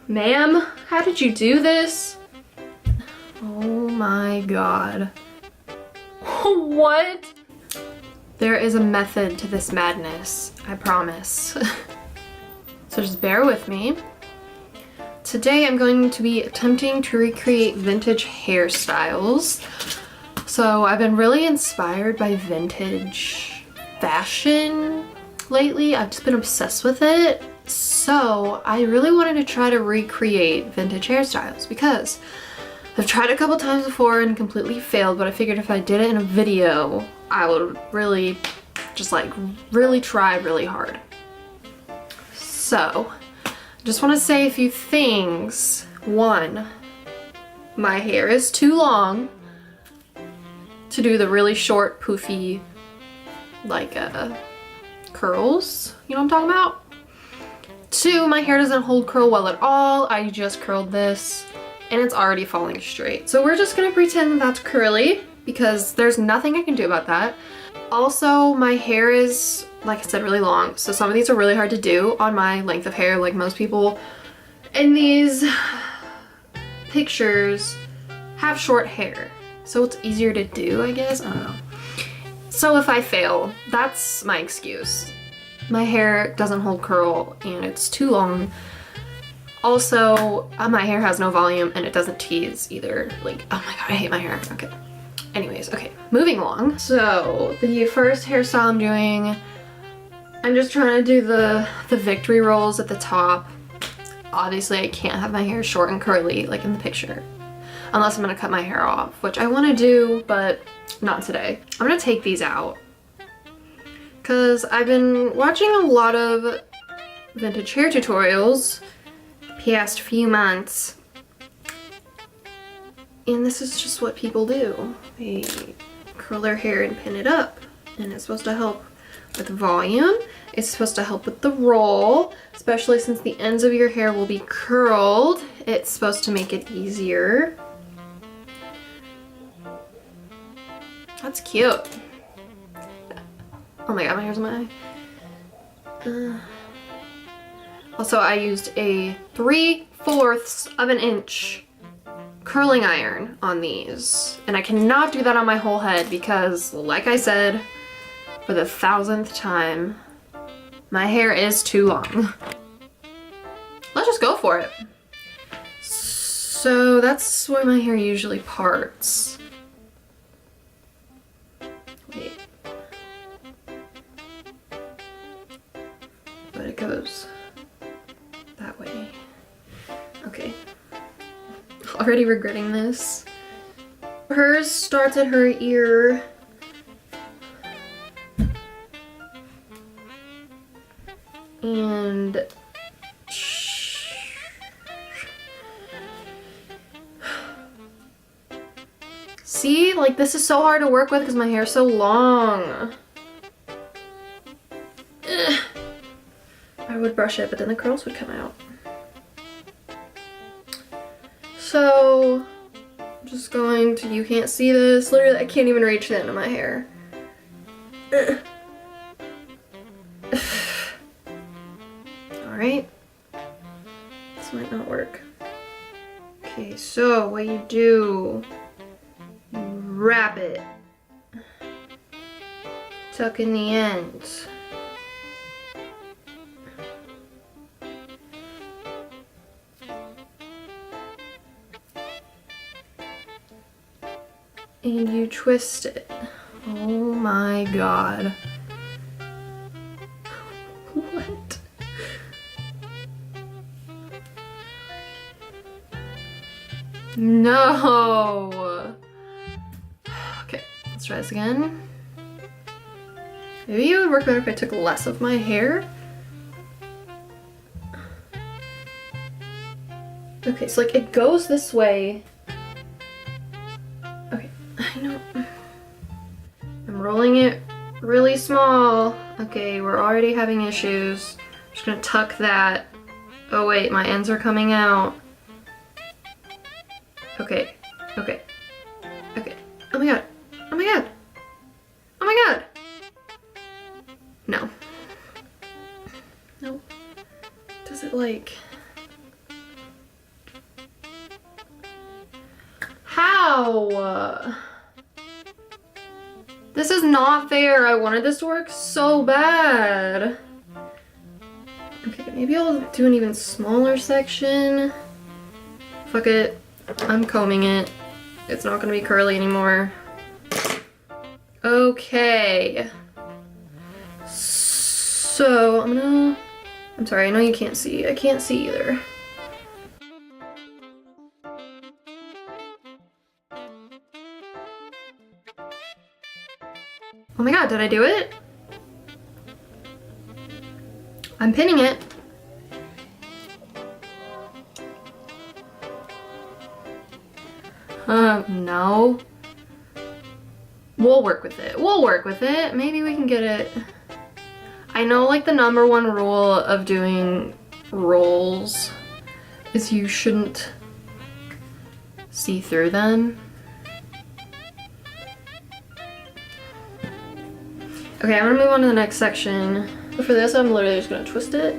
Ma'am, how did you do this? Oh my god. What? There is a method to this madness, I promise. So just bear with me. Today I'm going to be attempting to recreate vintage hairstyles. So I've been really inspired by vintage fashion lately. I've just been obsessed with it. So I really wanted to try to recreate vintage hairstyles because I've tried a couple times before and completely failed, but I figured if I did it in a video, I would really just like really try really hard. So just want to say a few things. One, my hair is too long to do the really short poofy like curls, you know what I'm talking about? Two, my hair doesn't hold curl well at all. I just curled this and it's already falling straight. So we're just gonna pretend that that's curly because there's nothing I can do about that. Also, my hair is, like I said, really long. So some of these are really hard to do on my length of hair. Like most people in these pictures have short hair. So it's easier to do, I guess, I don't know. So if I fail, that's my excuse. My hair doesn't hold curl and it's too long. Also, my hair has no volume and it doesn't tease either. Like, oh my god, I hate my hair. Okay. Anyways, okay, moving along. So the first hairstyle I'm doing, I'm just trying to do the victory rolls at the top. Obviously, I can't have my hair short and curly like in the picture, unless I'm gonna cut my hair off, which I wanna do, but not today. I'm gonna take these out because I've been watching a lot of vintage hair tutorials past few months, and this is just what people do. They curl their hair and pin it up, and it's supposed to help with volume. It's supposed to help with the roll, especially since the ends of your hair will be curled. It's supposed to make it easier. That's cute. Oh my god, my hair's in my eye. Also, I used a 3/4 of an inch curling iron on these. And I cannot do that on my whole head because, like I said, for the 1000th time, my hair is too long. Let's just go for it. So that's where my hair usually parts. Wait. But it goes that way. Okay. Already regretting this. Hers starts at her ear. And see, like this is so hard to work with because my hair is so long. Ugh. I would brush it, but then the curls would come out. So I'm just going to, you can't see this, literally I can't even reach the end of my hair. Alright, this might not work. Okay, so what you do, you wrap it, tuck in the ends. And you twist it. Oh my god. What? No! Okay, let's try this again. Maybe it would work better if I took less of my hair. Okay, so like it goes this way. Okay, I know. I'm rolling it really small. Okay, we're already having issues. I'm just gonna tuck that. Oh wait, my ends are coming out. Okay, okay, okay. Oh my god, oh my god, oh my god. No. No. Does it like... Ow! This is not fair. I wanted this to work so bad. Okay, maybe I'll do an even smaller section. Fuck it. I'm combing it. It's not gonna be curly anymore. Okay. So I'm sorry, I know you can't see. I can't see either. Oh my god, did I do it? I'm pinning it. No. We'll work with it. We'll work with it. Maybe we can get it. I know like the number one rule of doing rolls is you shouldn't see through them. Okay, I'm gonna move on to the next section. But for this, I'm literally just gonna twist it.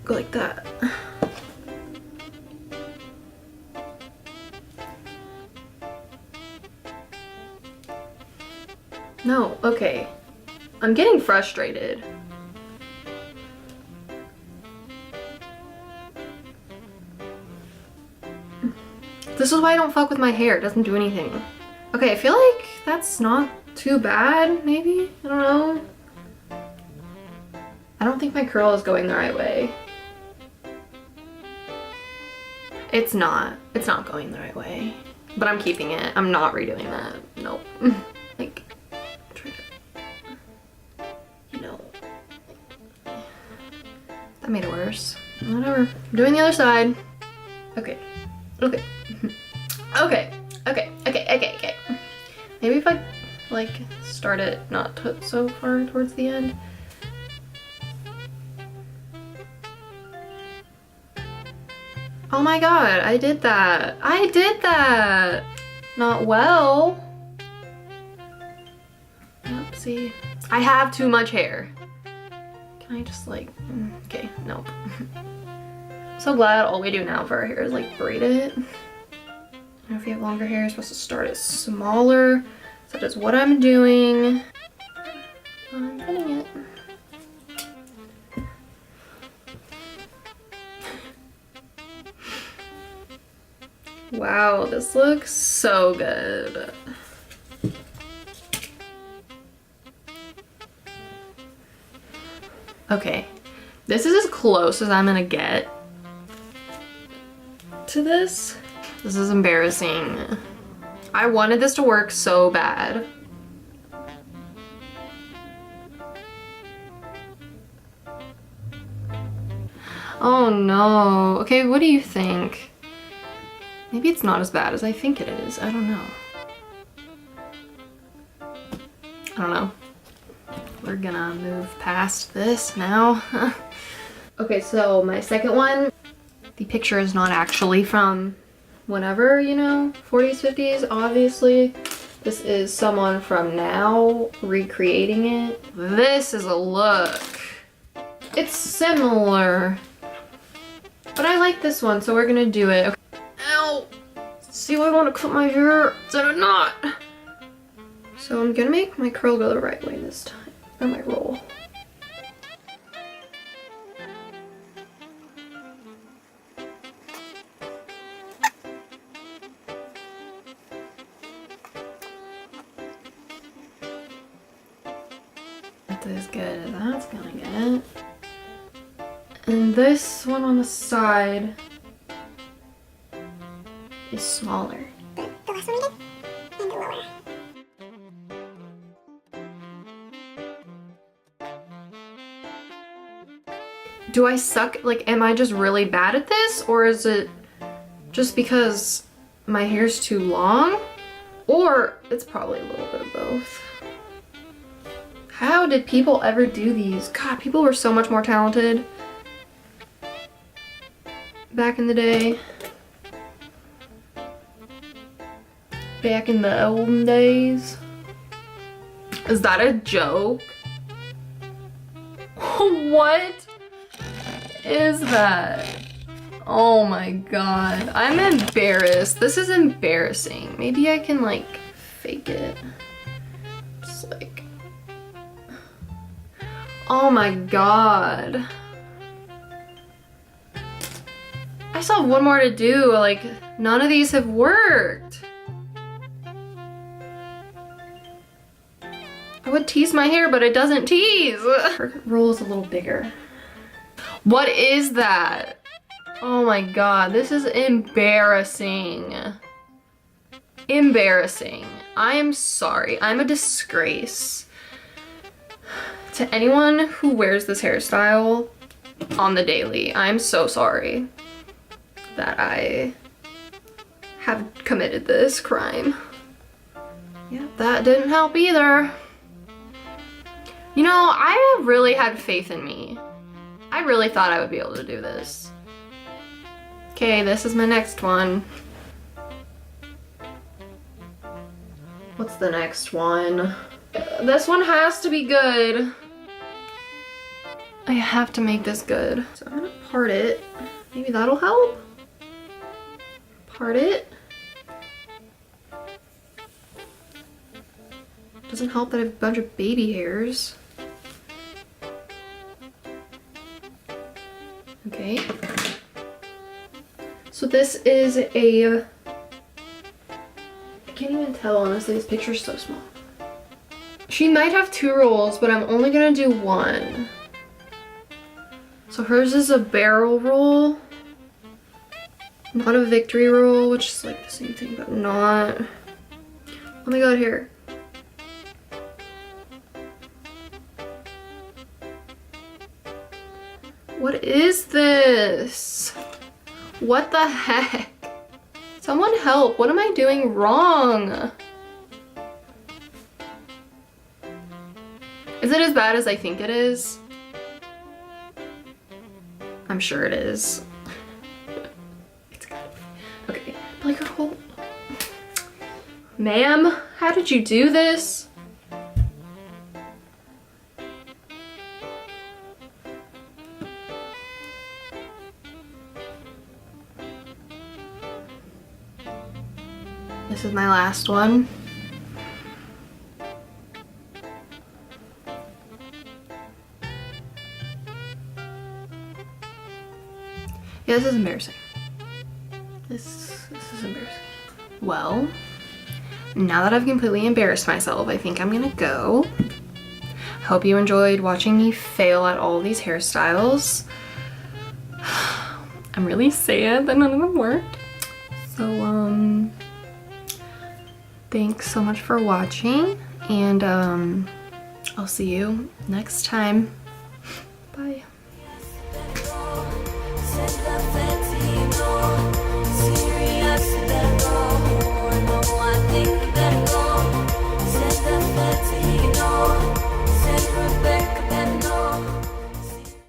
Go like that. No, okay. I'm getting frustrated. This is why I don't fuck with my hair. It doesn't do anything. Okay, I feel like that's not too bad, maybe? I don't know. I don't think my curl is going the right way. It's not. It's not going the right way. But I'm keeping it. I'm not redoing that. Nope. Like, try to, you know. That made it worse. Whatever. I'm doing the other side. Okay. Okay. Okay. Okay. Okay. Okay. Okay. Maybe if I, like, start it not so far towards the end. Oh my god, I did that. I did that! Not well. Yep, see? I have too much hair. Can I just like, okay, nope. So glad all we do now for our hair is like braid it. And if you have longer hair, you're supposed to start it smaller. So that's what I'm doing. I'm pinning it. Wow, this looks so good. Okay, this is as close as I'm gonna get to this. This is embarrassing. I wanted this to work so bad. Oh no. Okay, what do you think? Maybe it's not as bad as I think it is. I don't know. I don't know. We're gonna move past this now. Okay, so my second one, the picture is not actually from whenever, you know, 40s, 50s, obviously. This is someone from now recreating it. This is a look. It's similar, but I like this one, so we're gonna do it. Okay. Ow! See, I want to cut my hair, instead of not. So I'm gonna make my curl go the right way this time, or my roll. That's as good as that's gonna get. And this one on the side is smaller. The last one we did, and the lower. Do I suck? Like, am I just really bad at this? Or is it just because my hair's too long? Or it's probably a little bit of both. How did people ever do these? God, people were so much more talented back in the day. Back in the olden days. Is that a joke? What is that? Oh my god. I'm embarrassed. This is embarrassing. Maybe I can like fake it. Just like... Oh my god. I still have one more to do. Like, none of these have worked. I would tease my hair, but it doesn't tease. Her roll is a little bigger. What is that? Oh my god, this is embarrassing. Embarrassing. I am sorry. I'm a disgrace. To anyone who wears this hairstyle on the daily, I'm so sorry that I have committed this crime. Yeah, that didn't help either. You know, I really had faith in me. I really thought I would be able to do this. Okay, this is my next one. What's the next one? This one has to be good. I have to make this good. So I'm gonna part it. Maybe that'll help. Part it. Doesn't help that I have a bunch of baby hairs. Okay. So this is a... I can't even tell, honestly. This picture's so small. She might have 2 rolls, but I'm only gonna do 1. So hers is a barrel roll. Not a victory roll, which is like the same thing, but not... Oh my god, here. What is this? What the heck? Someone help, what am I doing wrong? Is it as bad as I think it is? I'm sure it is. It's gotta be. Okay, like her whole... Ma'am, how did you do this? This is my last one. Yeah, this is embarrassing. This is embarrassing. Well, now that I've completely embarrassed myself, I think I'm gonna go. Hope you enjoyed watching me fail at all these hairstyles. I'm really sad that none of them worked. So, thanks so much for watching, and I'll see you next time. Bye.